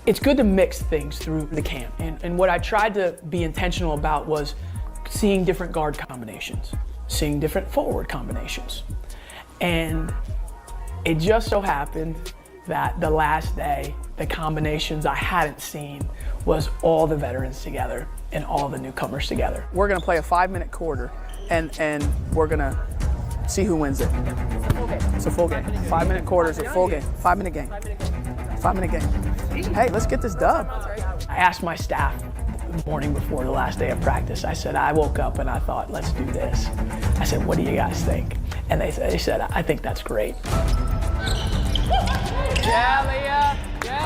It's good to mix things through the camp. And what I tried to be intentional about was seeing different guard combinations, seeing different forward combinations. And it just so happened that the last day, the combinations I hadn't seen was all the veterans together and all the newcomers together. We're gonna play a 5-minute quarter and we're gonna see who wins it. It's a full game. 5-minute quarters, a full game. 5-minute game. 5-minute game. Hey, let's get this dub. I asked my staff the morning before the last day of practice. I said, I woke up and I thought, let's do this. I said, what do you guys think? And they said, I think that's great. Yeah, Leah. Yeah,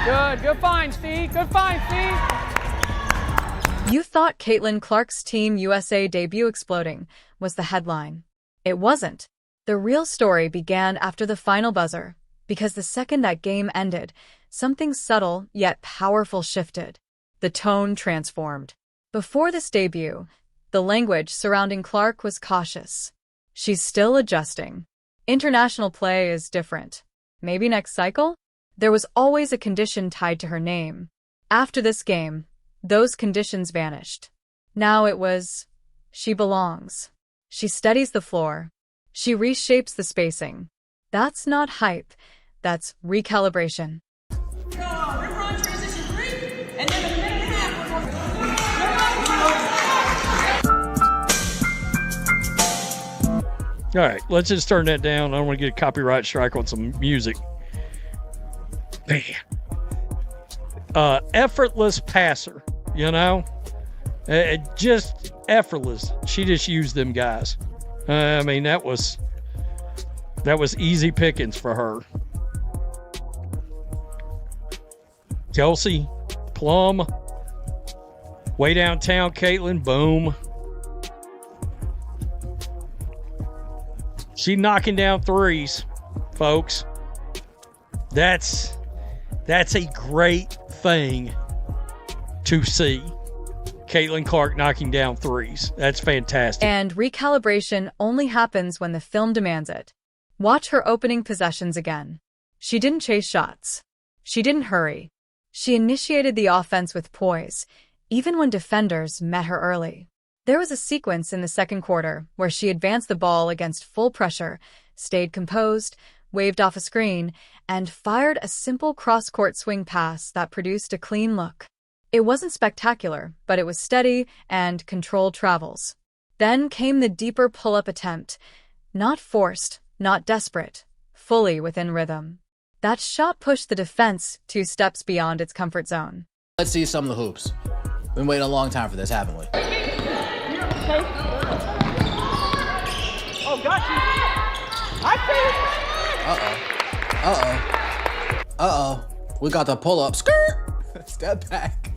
Leah. Good find, Steve. Good find, Steve. You thought Caitlin Clark's Team USA debut exploding was the headline. It wasn't. The real story began after the final buzzer, because the second that game ended, something subtle yet powerful shifted. The tone transformed. Before this debut, the language surrounding Clark was cautious. She's still adjusting. International play is different. Maybe next cycle? There was always a condition tied to her name. After this game, those conditions vanished. Now it was, she belongs. She studies the floor. She reshapes the spacing. That's not hype. That's recalibration. All right, let's just turn that down. I don't want to get a copyright strike on some music. Man. Effortless passer, you know? Just effortless. She just used them guys. I mean, that was easy pickings for her. Kelsey, Plum, way downtown, Caitlin, boom. She knocking down threes, folks. That's a great thing to see. Caitlin Clark knocking down threes. That's fantastic. And recalibration only happens when the film demands it. Watch her opening possessions again. She didn't chase shots. She didn't hurry. She initiated the offense with poise, even when defenders met her early. There was a sequence in the second quarter where she advanced the ball against full pressure, stayed composed, waved off a screen, and fired a simple cross-court swing pass that produced a clean look. It wasn't spectacular, but it was steady and controlled travels. Then came the deeper pull-up attempt. Not forced, not desperate, fully within rhythm. That shot pushed the defense 2 steps beyond its comfort zone. Let's see some of the hoops. Been waiting a long time for this, haven't we? Oh, got you. I see. Uh-oh. We got the pull-up. Skirt. Step back.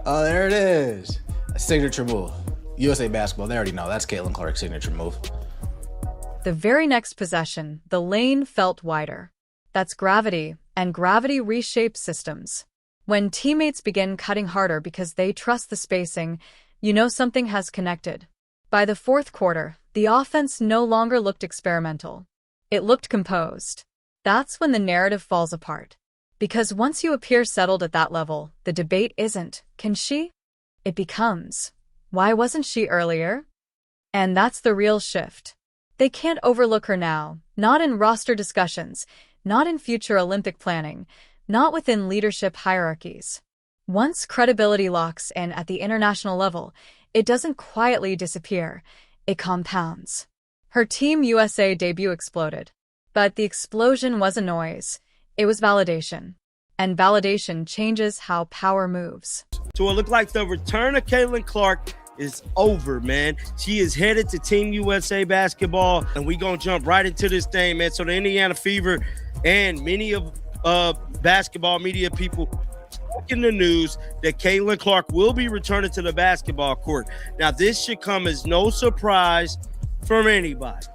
Oh, there it is. A signature move. USA basketball, they already know. That's Caitlin Clark's signature move. The very next possession, the lane felt wider. That's gravity, and gravity reshapes systems. When teammates begin cutting harder because they trust the spacing, you know something has connected. By the fourth quarter, the offense no longer looked experimental. It looked composed. That's when the narrative falls apart. Because once you appear settled at that level, the debate isn't, can she? It becomes, why wasn't she earlier? And that's the real shift. They can't overlook her now, not in roster discussions, not in future Olympic planning, not within leadership hierarchies. Once credibility locks in at the international level, it doesn't quietly disappear, it compounds. Her Team USA debut exploded. But the explosion was a noise. It was validation. And validation changes how power moves. So it looked like the return of Caitlin Clark is over, man. She is headed to Team USA basketball, and we gonna jump right into this thing, man. So the Indiana Fever and many of basketball media people in the news that Caitlin Clark will be returning to the basketball court. Now, this should come as no surprise from anybody.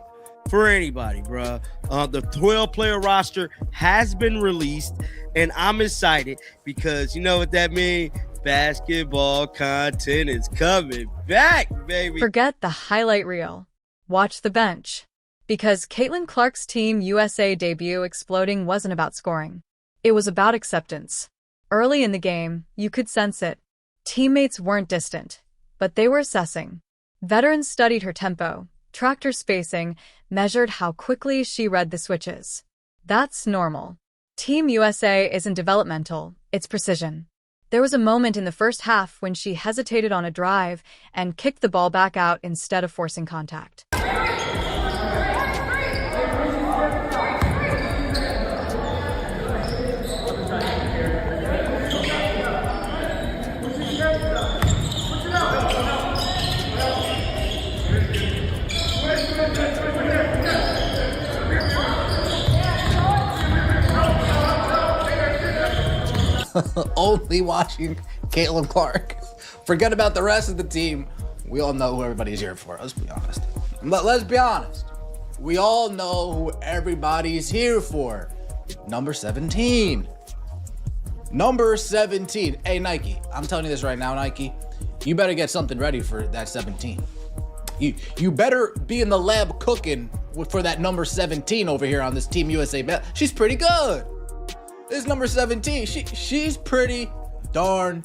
for anybody, bro. The 12-player roster has been released, and I'm excited because you know what that means? Basketball content is coming back, baby. Forget the highlight reel. Watch the bench. Because Caitlin Clark's Team USA debut exploding wasn't about scoring. It was about acceptance. Early in the game, you could sense it. Teammates weren't distant, but they were assessing. Veterans studied her tempo, tracked her spacing, measured how quickly she read the switches. That's normal. Team USA isn't developmental, it's precision. There was a moment in the first half when she hesitated on a drive and kicked the ball back out instead of forcing contact. Only watching Caitlin Clark. Forget about the rest of the team. We all know who everybody's here for. Let's be honest. Let's be honest. We all know who everybody's here for. Number 17. Number 17. Hey, Nike. I'm telling you this right now, Nike. You better get something ready for that 17. You better be in the lab cooking for that number 17 over here on this Team USA. She's pretty good. This number 17, she's pretty darn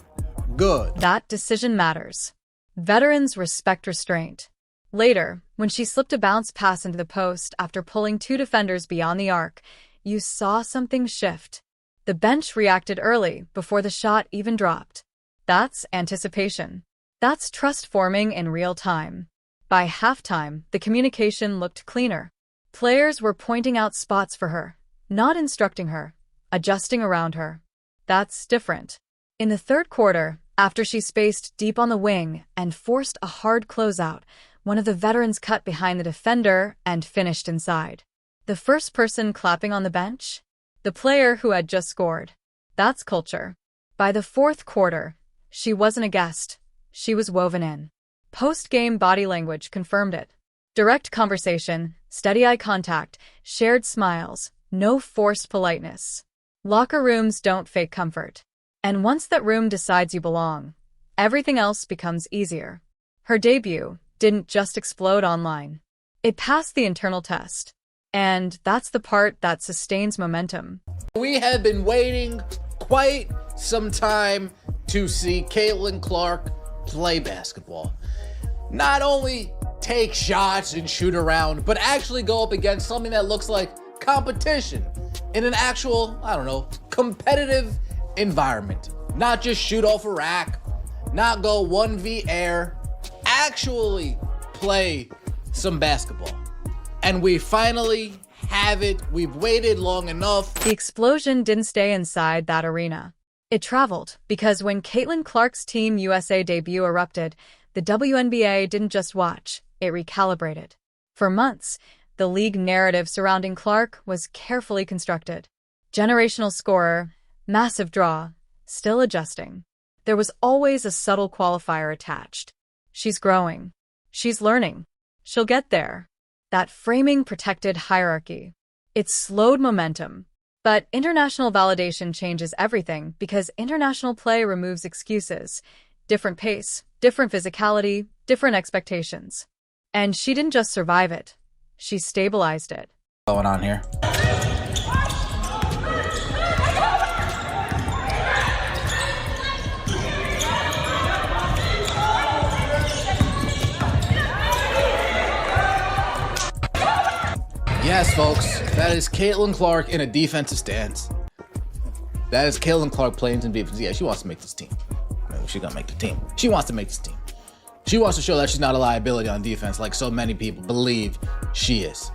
good. That decision matters. Veterans respect restraint. Later, when she slipped a bounce pass into the post after pulling two defenders beyond the arc, you saw something shift. The bench reacted early, before the shot even dropped. That's anticipation. That's trust forming in real time. By halftime, the communication looked cleaner. Players were pointing out spots for her, not instructing her, adjusting around her. That's different. In the third quarter, after she spaced deep on the wing and forced a hard closeout, one of the veterans cut behind the defender and finished inside. The first person clapping on the bench? The player who had just scored. That's culture. By the fourth quarter, she wasn't a guest. She was woven in. Post-game body language confirmed it. Direct conversation, steady eye contact, shared smiles, no forced politeness. Locker rooms don't fake comfort. And once that room decides you belong, everything else becomes easier. Her debut didn't just explode online. It passed the internal test. And that's the part that sustains momentum. We have been waiting quite some time to see Caitlin Clark play basketball. Not only take shots and shoot around, but actually go up against something that looks like competition in an actual, competitive environment. Not just shoot off a rack, not go 1v air, actually play some basketball. And we finally have it. We've waited long enough. The explosion didn't stay inside that arena. It traveled, because when Caitlin Clark's Team USA debut erupted, the WNBA didn't just watch, it recalibrated. For months, the league narrative surrounding Clark was carefully constructed. Generational scorer, massive draw, still adjusting. There was always a subtle qualifier attached. She's growing. She's learning. She'll get there. That framing protected hierarchy. It slowed momentum. But international validation changes everything because international play removes excuses. Different pace, different physicality, different expectations. And she didn't just survive it. She stabilized it. What's going on here? Yes, folks, that is Caitlin Clark in a defensive stance. That is Caitlin Clark playing some defense. Yeah, she wants to make this team. She's gonna make the team. She wants to make this team. She wants to show that she's not a liability on defense like so many people believe she is.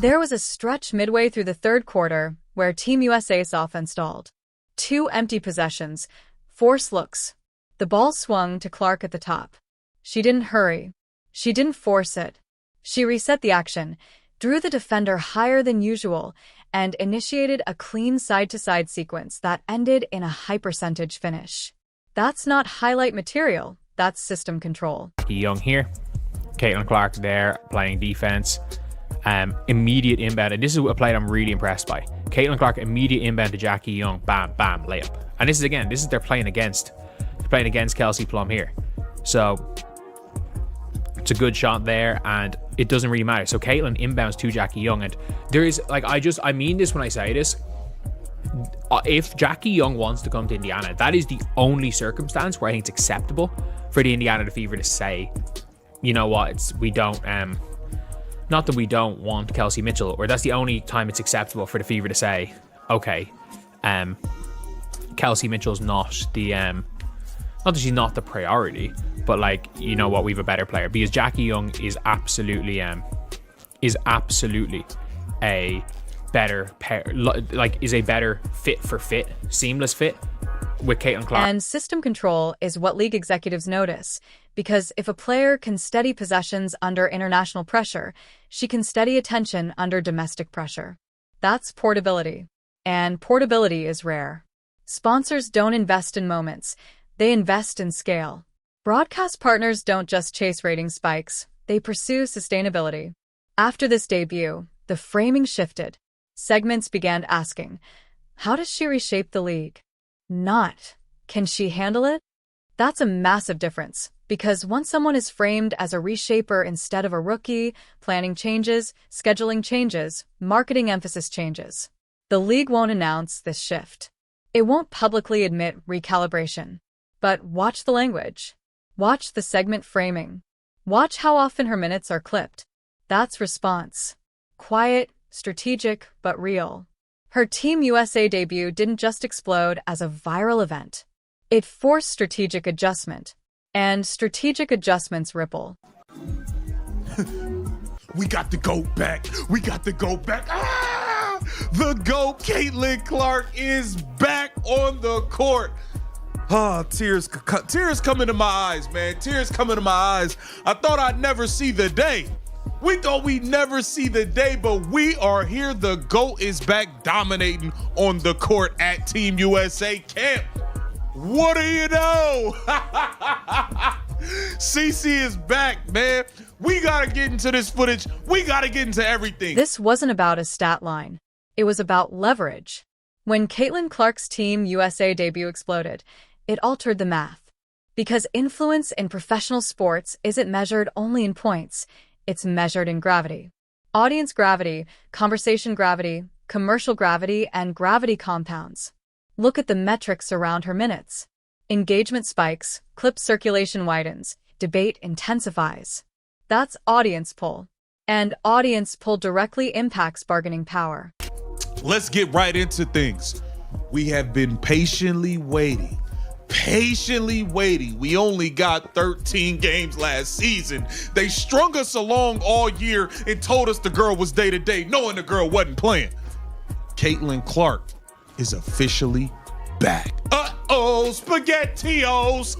There was a stretch midway through the third quarter where Team USA's offense stalled. 2 empty possessions, forced looks. The ball swung to Clark at the top. She didn't hurry. She didn't force it. She reset the action, drew the defender higher than usual, and initiated a clean side-to-side sequence that ended in a high percentage finish. That's not highlight material, that's system control. Young here, Caitlin Clark there playing defense, Immediate inbound, and this is a play I'm really impressed by. Caitlin Clark, immediate inbound to Jackie Young, bam, bam, layup. And this is they're playing against Kelsey Plum here. So it's a good shot there, and it doesn't really matter. So Caitlin inbounds to Jackie Young, and there is, like, I mean this when I say this. If Jackie Young wants to come to Indiana, that is the only circumstance where I think it's acceptable for the Indiana Fever to say, you know what, we don't, not that we don't want Kelsey Mitchell, or that's the only time it's acceptable for the Fever to say, okay, Kelsey Mitchell's not the, not that she's not the priority, but, like, you know what, we have a better player, because Jackie Young is absolutely a better pair, like, is a better fit, seamless fit with Caitlin Clark. And system control is what league executives notice, because if a player can steady possessions under international pressure, she can steady attention under domestic pressure. That's portability. And portability is rare. Sponsors don't invest in moments, they invest in scale. Broadcast partners don't just chase rating spikes, they pursue sustainability. After this debut, the framing shifted. Segments began asking, how does she reshape the league? Not, can she handle it? That's a massive difference, because once someone is framed as a reshaper instead of a rookie, planning changes, scheduling changes, marketing emphasis changes. The league won't announce this shift. It won't publicly admit recalibration. But watch the language. Watch the segment framing. Watch how often her minutes are clipped. That's response. Quiet, strategic, but real. Her Team USA debut didn't just explode as a viral event. It forced strategic adjustment. And strategic adjustments ripple. We got the GOAT back. We got the GOAT back. Ah! The GOAT, Caitlin Clark, is back on the court. Ah, tears coming to my eyes, man. Tears coming to my eyes. I thought I'd never see the day. We thought we'd never see the day, but we are here. The GOAT is back dominating on the court at Team USA camp. What do you know? CC is back, man. We got to get into this footage. We got to get into everything. This wasn't about a stat line. It was about leverage. When Caitlin Clark's Team USA debut exploded, it altered the math. Because influence in professional sports isn't measured only in points. It's measured in gravity. Audience gravity, conversation gravity, commercial gravity, and gravity compounds. Look at the metrics around her minutes. Engagement spikes, clip circulation widens, debate intensifies. That's audience pull. And audience pull directly impacts bargaining power. Let's get right into things. We have been patiently waiting. We only got 13 games last season. They strung us along all year and told us the girl was day-to-day, knowing the girl wasn't playing. Caitlin Clark is officially back. Uh-oh, SpaghettiOs.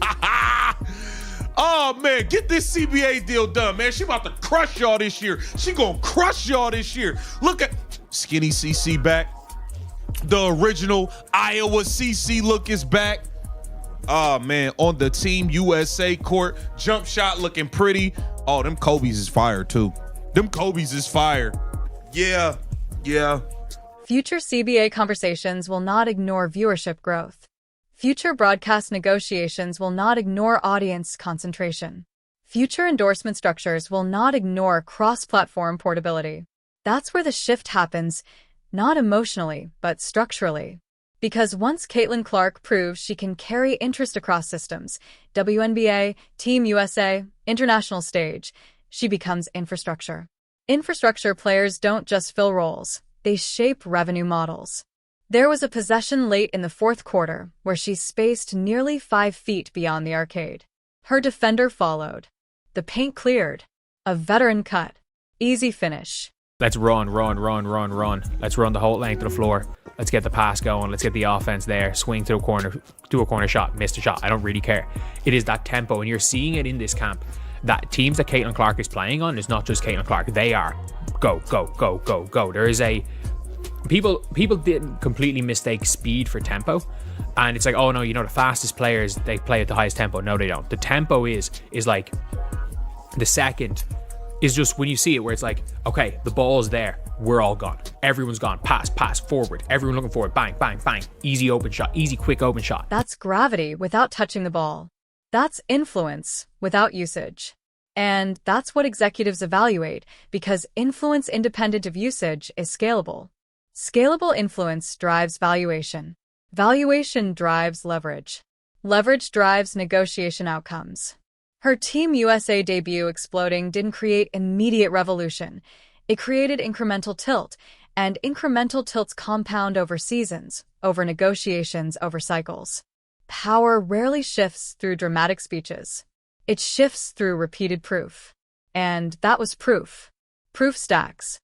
Oh, man, get this CBA deal done, man. She about to crush y'all this year. She gonna crush y'all this year. Look at Skinny CC back. The original Iowa CC look is back. Oh, man, on the Team USA court, jump shot looking pretty. Oh, them Kobe's is fire, too. Them Kobe's is fire. Yeah. Future CBA conversations will not ignore viewership growth. Future broadcast negotiations will not ignore audience concentration. Future endorsement structures will not ignore cross-platform portability. That's where the shift happens, not emotionally, but structurally. Because once Caitlin Clark proves she can carry interest across systems, WNBA, Team USA, international stage, she becomes infrastructure. Infrastructure players don't just fill roles, they shape revenue models. There was a possession late in the fourth quarter where she spaced nearly 5 feet beyond the arcade. Her defender followed. The paint cleared. A veteran cut. Easy finish. Let's run. Let's run the whole length of the floor. Let's get the pass going. Let's get the offense there. Swing to a corner, do a corner shot, missed a shot. I don't really care. It is that tempo, and you're seeing it in this camp. That teams that Caitlin Clark is playing on is not just Caitlin Clark. They are go. There is a people didn't completely mistake speed for tempo, and it's like, oh no, you know, the fastest players, they play at the highest tempo. No, they don't. The tempo is like the second is just when you see it where it's like, okay, the ball is there. We're all gone. Everyone's gone. Pass, forward. Everyone looking forward. Bang, bang, bang. Easy open shot. Easy, quick open shot. That's gravity without touching the ball. That's influence without usage. And that's what executives evaluate, because influence independent of usage is scalable. Scalable influence drives valuation. Valuation drives leverage. Leverage drives negotiation outcomes. Her Team USA debut exploding didn't create immediate revolution. It created incremental tilt, and incremental tilts compound over seasons, over negotiations, over cycles. Power rarely shifts through dramatic speeches. It shifts through repeated proof. And that was proof. Proof stacks.